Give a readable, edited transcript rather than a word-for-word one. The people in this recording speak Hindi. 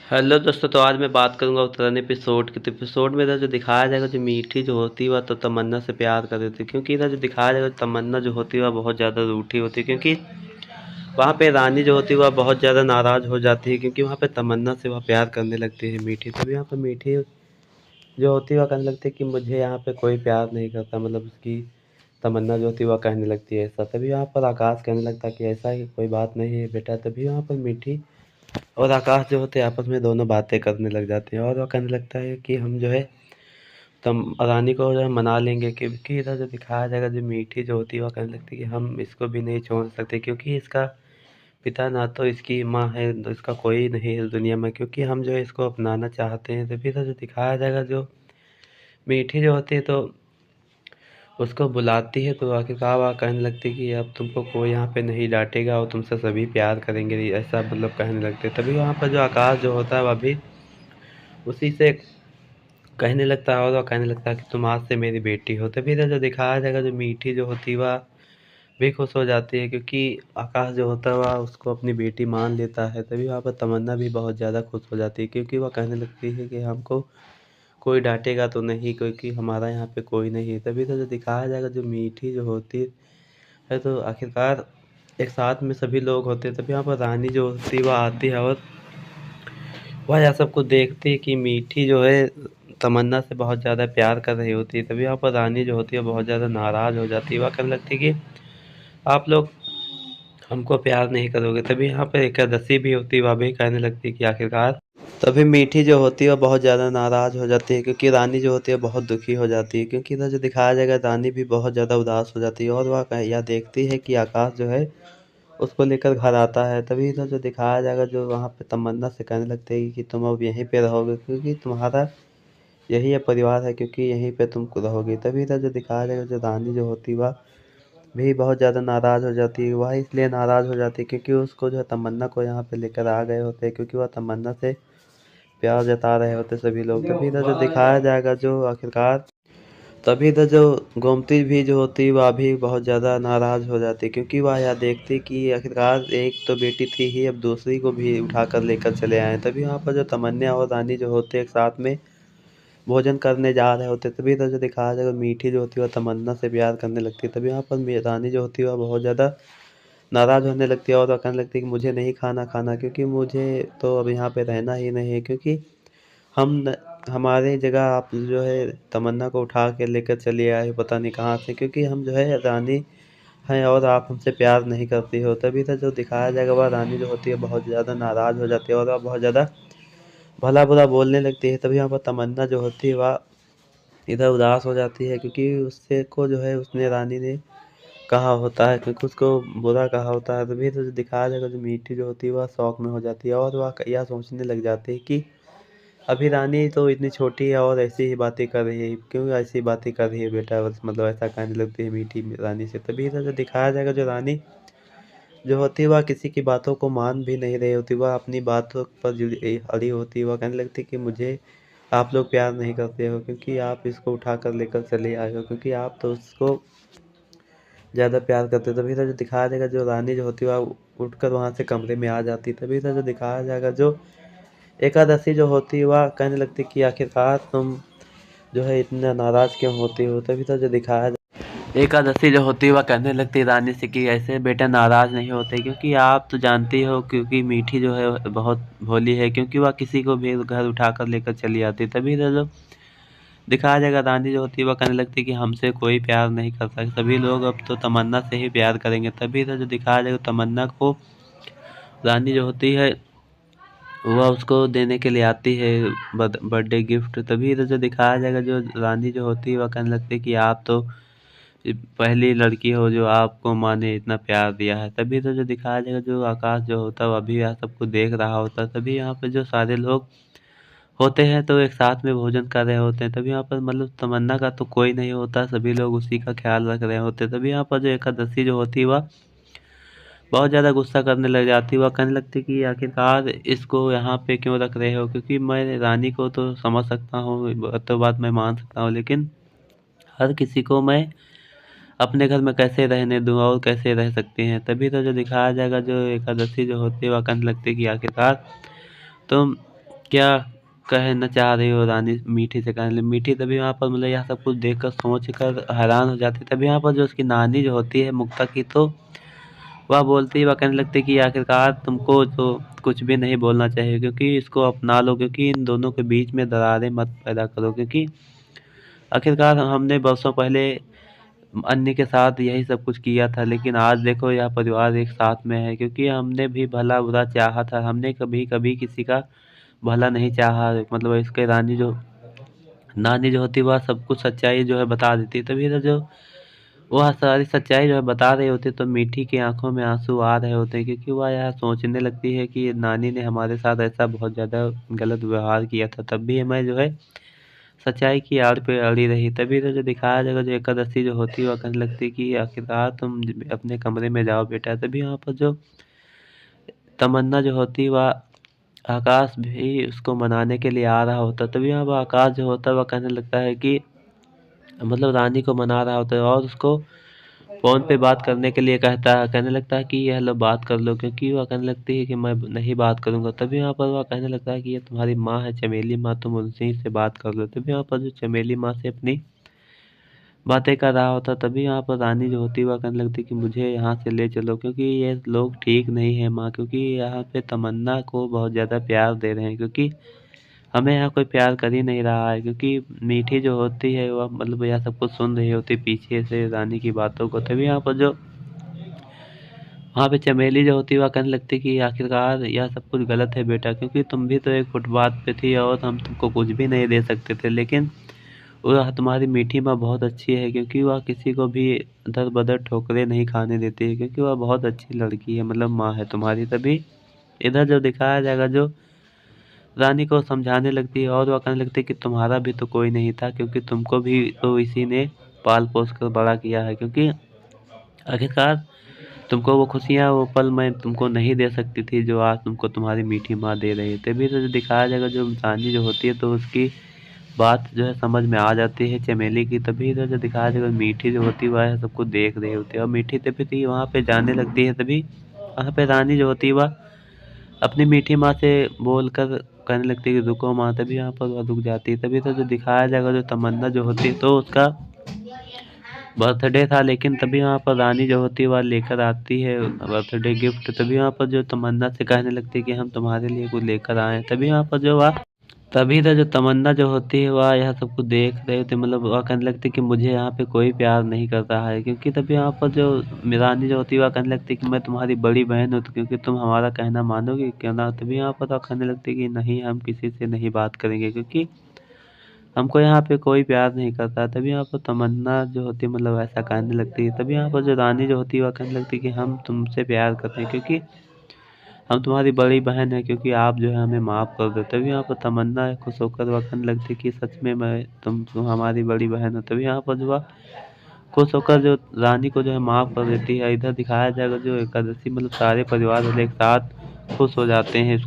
हेलो दोस्तों, तो आज मैं बात करूंगा उत्तरायण एपिसोड की। तो एपिसोड में इधर जो दिखाया जाएगा, जो मीठी जो होती है वह तो तमन्ना से प्यार कर देती है, क्योंकि इधर जो दिखाया जाएगा तमन्ना जो होती है वह बहुत ज़्यादा रूठी होती है, क्योंकि वहाँ पे रानी जो होती है वह बहुत ज़्यादा नाराज़ हो जाती है, क्योंकि वहाँ पे तमन्ना से वह प्यार करने लगती है मीठी। तभी यहाँ पर मीठी जो होती है वह कहने लगती है कि मुझे यहाँ पे कोई प्यार नहीं करता, मतलब उसकी तमन्ना जो होती है वह कहने लगती है ऐसा। तभी यहाँ पर आकाश कहने लगता है कि ऐसा ही कोई बात नहीं है बेटा। तभी यहाँ पर मीठी और आकाश जो होते हैं आपस में दोनों बातें करने लग जाते हैं, और वह कहने लगता है कि हम जो है तम रानी को जो है मना लेंगे, क्योंकि इधर जो दिखाया जाएगा जो मीठी जो होती है वह कहने लगती है कि हम इसको भी नहीं छोड़ सकते, क्योंकि इसका पिता ना तो इसकी माँ है, तो इसका कोई नहीं है इस दुनिया में, क्योंकि हम जो है इसको अपनाना चाहते हैं। तभी इधर जो दिखाया जाएगा जो मीठी जो होती है तो उसको बुलाती है, तो आखिरकार वह कहने लगती है कि अब तुमको कोई यहाँ पे नहीं डांटेगा और तुमसे सभी प्यार करेंगे, ऐसा मतलब कहने लगते हैं। तभी वहाँ पर जो आकाश जो होता है वह भी उसी से कहने लगता है, और वह कहने लगता है कि तुम आज से मेरी बेटी हो। तभी इधर जो दिखाया जाएगा जो मीठी जो होती है वह भी खुश हो जाती है, क्योंकि आकाश जो होता है वह उसको अपनी बेटी मान लेता है। तभी वहाँ पर तमन्ना भी बहुत ज़्यादा खुश हो जाती है, क्योंकि वह कहने लगती है कि हमको कोई डांटेगा तो नहीं, क्योंकि हमारा यहाँ पे कोई नहीं है। तभी तो जो दिखाया जाएगा जो मीठी जो होती है तो आखिरकार एक साथ में सभी लोग होते हैं। तभी यहाँ पर रानी जो होती है वह आती है, और वह यह सबको देखती है कि मीठी जो है तमन्ना से बहुत ज़्यादा प्यार कर रही होती है। तभी यहाँ पर रानी जो होती है बहुत ज़्यादा नाराज़ हो जाती है, वह कहने लगती है कि आप लोग हमको प्यार नहीं करोगे। तभी यहाँ पर एकादशी भी होती है, वह भी कहने लगती है कि आखिरकार तभी मीठी जो होती है वह बहुत ज़्यादा नाराज़ हो जाती है, क्योंकि रानी जो होती है बहुत दुखी हो जाती है, क्योंकि इधर जो दिखाया जाएगा रानी भी बहुत ज़्यादा उदास हो जाती है, और वह यह देखती है कि आकाश जो है उसको लेकर घर आता है। तभी इधर जो दिखाया जाएगा जो वहाँ पे तमन्ना से कहने लगते हैं कि तुम अब यहीं पे रहोगे, क्योंकि तुम्हारा यही है परिवार है, क्योंकि यहीं पे तुम रहोगे। तभी इधर जो दिखाया जाएगा जो रानी जो होती है वह भी बहुत ज़्यादा नाराज़ हो जाती है। वह इसलिए नाराज़ हो जाती है क्योंकि उसको जो है तमन्ना को यहाँ पे लेकर आ गए होते हैं, क्योंकि वह तमन्ना से प्यार जता रहे होते सभी लोग। तभी इधर जो दिखाया जाएगा जो आखिरकार तभी इधर जो गोमती भी जो होती है वह भी बहुत ज़्यादा नाराज़ हो जाती है, क्योंकि वह यह देखती कि आखिरकार एक तो बेटी थी ही, अब दूसरी को भी उठा कर लेकर चले आए। तभी वहाँ पर जो तमन्ना और रानी जो होते हैं एक साथ में भोजन करने जा रहे होते। तभी इधर जो दिखाया जाएगा मीठी जो होती है वह तमन्ना से प्यार करने लगती है। तभी यहाँ पर रानी जो होती है वह बहुत ज़्यादा नाराज़ होने लगती है, और वह कहने लगती है कि मुझे नहीं खाना खाना, क्योंकि मुझे तो अब यहाँ पे रहना ही नहीं है, क्योंकि हम न हमारी जगह आप जो है तमन्ना को उठा के लेकर चले आए हो पता नहीं कहाँ से, क्योंकि हम जो है रानी हैं और आप हमसे प्यार नहीं करती हो। तभी तो जो दिखाया जाएगा वह रानी जो होती है बहुत ज़्यादा नाराज़ हो जाती है, और वह बहुत ज़्यादा भला बुरा बोलने लगती है। तभी यहाँ पर तमन्ना जो होती है वह इधर उदास हो जाती है, क्योंकि उससे को जो है उसने रानी ने कहा होता है, क्योंकि उसको बुरा कहा होता है। तभी तो जो दिखाया जाएगा जो मीठी जो होती है वह शौक में हो जाती है, और वह यह सोचने लग जाती है कि अभी रानी तो इतनी छोटी है और ऐसी ही बातें कर रही है, क्यों ऐसी बातें कर रही है बेटा, बस मतलब ऐसा कहने लगती है मीठी रानी से। तभी इधर जो दिखाया जाएगा जो रानी जो होती है वह किसी की बातों को मान भी नहीं रही होती, वह अपनी बातों पर अड़ी होती है। वह कहने लगती है कि मुझे आप लोग प्यार नहीं करते हो, क्योंकि आप इसको उठा कर लेकर चले आए हो, क्योंकि आप तो उसको ज़्यादा प्यार करते हो। तभी इधर जो दिखाया जाएगा जो रानी जो होती है वह उठकर वहाँ से कमरे में आ जाती है। तभी इधर जो दिखाया जाएगा जो एकादशी जो होती है वह कहने लगती है कि आखिरकार तुम जो है इतना नाराज़ क्यों होती हो। तभी तो जो दिखाया एकादशी जो होती है वह कहने लगती है रानी से कि ऐसे बेटा नाराज़ नहीं होते, क्योंकि आप तो जानती हो क्योंकि मीठी जो है बहुत भोली है, क्योंकि वह किसी को भी घर उठा कर लेकर चली आती है। तभी तो जो दिखाया जाएगा रानी जो होती है वह कहने लगती है कि हमसे कोई प्यार नहीं करता, सभी लोग अब तो तमन्ना से ही प्यार करेंगे। तभी तो जो दिखाया जाएगा तमन्ना को रानी जो होती है वह उसको देने के लिए आती है बर्थडे गिफ्ट। तभी तो जो दिखाया जाएगा जो रानी जो होती है वह कहने लगती है कि आप तो पहली लड़की हो जो आपको माँ ने इतना प्यार दिया है। तभी तो जो दिखाया जाएगा जो आकाश जो होता है वह भी यह सबको देख रहा होता है। तभी यहाँ पे जो सारे लोग होते हैं तो एक साथ में भोजन कर रहे होते हैं। तभी यहाँ पर मतलब तमन्ना का तो कोई नहीं होता, सभी लोग उसी का ख्याल रख रहे होते हैं। तभी यहाँ पर जो एकादशी जो होती है वह बहुत ज़्यादा गुस्सा करने लग जाती है। वह कहने लगती है कि आखिरकार इसको यहाँ पे क्यों रख रहे हो, क्योंकि मैं रानी को तो समझ सकता हूँ, तो बात मैं मान सकता हूँ, लेकिन हर किसी को मैं अपने घर में कैसे रहने दूँ और कैसे रह सकते हैं। तभी तो जो दिखाया जाएगा जो एकादशी जो होती है वह कहने लगती है कि आखिरकार तुम क्या कहना चाह रही हो रानी मीठी से कहने लगी। मीठी तभी वहाँ पर मतलब यह सब कुछ देखकर सोच कर हैरान हो जाती। तभी यहाँ पर जो उसकी नानी जो होती है मुक्ता की, तो वह बोलती, वह कहने लगती कि आखिरकार तुमको तो कुछ भी नहीं बोलना चाहिए, क्योंकि इसको अपना लो, क्योंकि इन दोनों के बीच में दरारें मत पैदा करो, क्योंकि आखिरकार हमने वर्षों पहले अन्य के साथ यही सब कुछ किया था, लेकिन आज देखो यह परिवार एक साथ में है, क्योंकि हमने भी भला बुरा चाहा था, हमने कभी कभी किसी का भला नहीं चाहा। मतलब इसके नानी जो होती वह सब कुछ सच्चाई जो है बता देती। तभी तो जो वह सारी सच्चाई जो है बता रही होती, तो मीठी की आंखों में आंसू आ रहे होते हैं, क्योंकि वह यह सोचने लगती है कि नानी ने हमारे साथ ऐसा बहुत ज़्यादा गलत व्यवहार किया था, तब भी मैं जो है सच्चाई की आड़ पे अड़ी रही। तभी तो जो दिखाया जाएगा, जो एकादशी जो होती है वह कहने लगती है कि आखिरकार तुम अपने कमरे में जाओ बेटा। तभी यहाँ पर जो तमन्ना जो होती वह आकाश भी उसको मनाने के लिए आ रहा होता। तभी यहाँ पर आकाश जो होता है वह कहने लगता है कि मतलब रानी को मना रहा होता है, और उसको फ़ोन पे बात करने के लिए कहने लगता है कि ये लो बात कर लो, क्योंकि वह कहने लगती है कि मैं नहीं बात करूँगा। तभी यहाँ पर वह कहने लगता है कि ये तुम्हारी माँ है, चमेली माँ, तुम उनसे से बात कर लो। तभी यहाँ पर जो चमेली माँ से अपनी बातें कर रहा होता, तभी यहाँ पर रानी जो होती है वह कहने लगती कि मुझे यहाँ से ले चलो, क्योंकि ये लोग ठीक नहीं है माँ, क्योंकि यहाँ पे तमन्ना को बहुत ज़्यादा प्यार दे रहे हैं, क्योंकि हमें यहाँ कोई प्यार कर ही नहीं रहा है। क्योंकि मीठी जो होती है वह मतलब यह सब कुछ सुन रही होती पीछे से रानी की बातों को। तभी यहाँ पर जो वहाँ पे चमेली जो होती है वह कहने लगती कि आखिरकार यह सब कुछ गलत है बेटा, क्योंकि तुम भी तो एक फुटपाथ पे थी और हम तुमको कुछ भी नहीं दे सकते थे, लेकिन वह तुम्हारी मीठी माँ बहुत अच्छी है, क्योंकि वह किसी को भी दर बदर ठोकरे नहीं खाने देती है, क्योंकि वह बहुत अच्छी लड़की है, मतलब माँ है तुम्हारी। तभी इधर जो दिखाया जाएगा, जो रानी को समझाने लगती है, और वह कहने लगती है कि तुम्हारा भी तो कोई नहीं था, क्योंकि तुमको भी तो इसी ने पाल पोस कर बड़ा किया है, क्योंकि आखिरकार तुमको वो खुशियाँ वो पल मैं तुमको नहीं दे सकती थी, जो आज तुमको तुम्हारी मीठी माँ दे रही है। तभी तो जो दिखाया जाएगा, जो रानी जो होती है तो उसकी बात जो है समझ में आ जाती है चमेली की। तभी तो जो दिखाया जाएगा, मीठी जो होती है वह सब कुछ देख रही होती है, और मीठी तभी थी वहाँ पे जाने लगती है। तभी वहाँ पे रानी जो होती है वह अपनी मीठी माँ से बोलकर कहने लगती है कि रुको माँ। तभी यहाँ पर वह रुक जाती है। तभी तो जो दिखाया जाएगा, जो तमन्ना जो होती है तो उसका बर्थडे था, लेकिन तभी वहाँ पर रानी जो होती है वह लेकर आती है बर्थडे गिफ्ट। तभी वहाँ पर जो तमन्ना से कहने लगती है कि हम तुम्हारे लिए कुछ लेकर आए हैं। तभी तो जो तमन्ना जो होती है वह यह सब कुछ देख रहे थे, मतलब वह कहने लगती कि मुझे यहाँ पे कोई प्यार नहीं कर रहा है, क्योंकि तभी यहाँ पर जो रानी जो होती है वह कहने लगती कि मैं तुम्हारी बड़ी बहन हूँ, तो क्योंकि तुम हमारा कहना मानोगी क्यों ना। तभी यहाँ पर वह कहने लगती कि नहीं, हम किसी से नहीं बात करेंगे, क्योंकि हमको यहाँ पे कोई प्यार नहीं करता। तभी यहाँ पर तमन्ना जो होती है मतलब ऐसा कहने लगती है। तभी यहाँ पर जो रानी जो होती है वह कहने लगती है कि हम तुमसे प्यार करते हैं, क्योंकि हम तुम्हारी बड़ी बहन है, क्योंकि आप जो है हमें माफ़ कर दो। तभी यहाँ पर तमन्ना खुश होकर वह कहने लगती कि सच में मैं तुम हमारी बड़ी बहन हो। तभी यहाँ पर जो है खुश होकर जो रानी को जो है माफ़ कर देती है। इधर दिखाया जाएगा, जो एकादशी मतलब सारे परिवार वाले एक साथ खुश हो जाते हैं इसको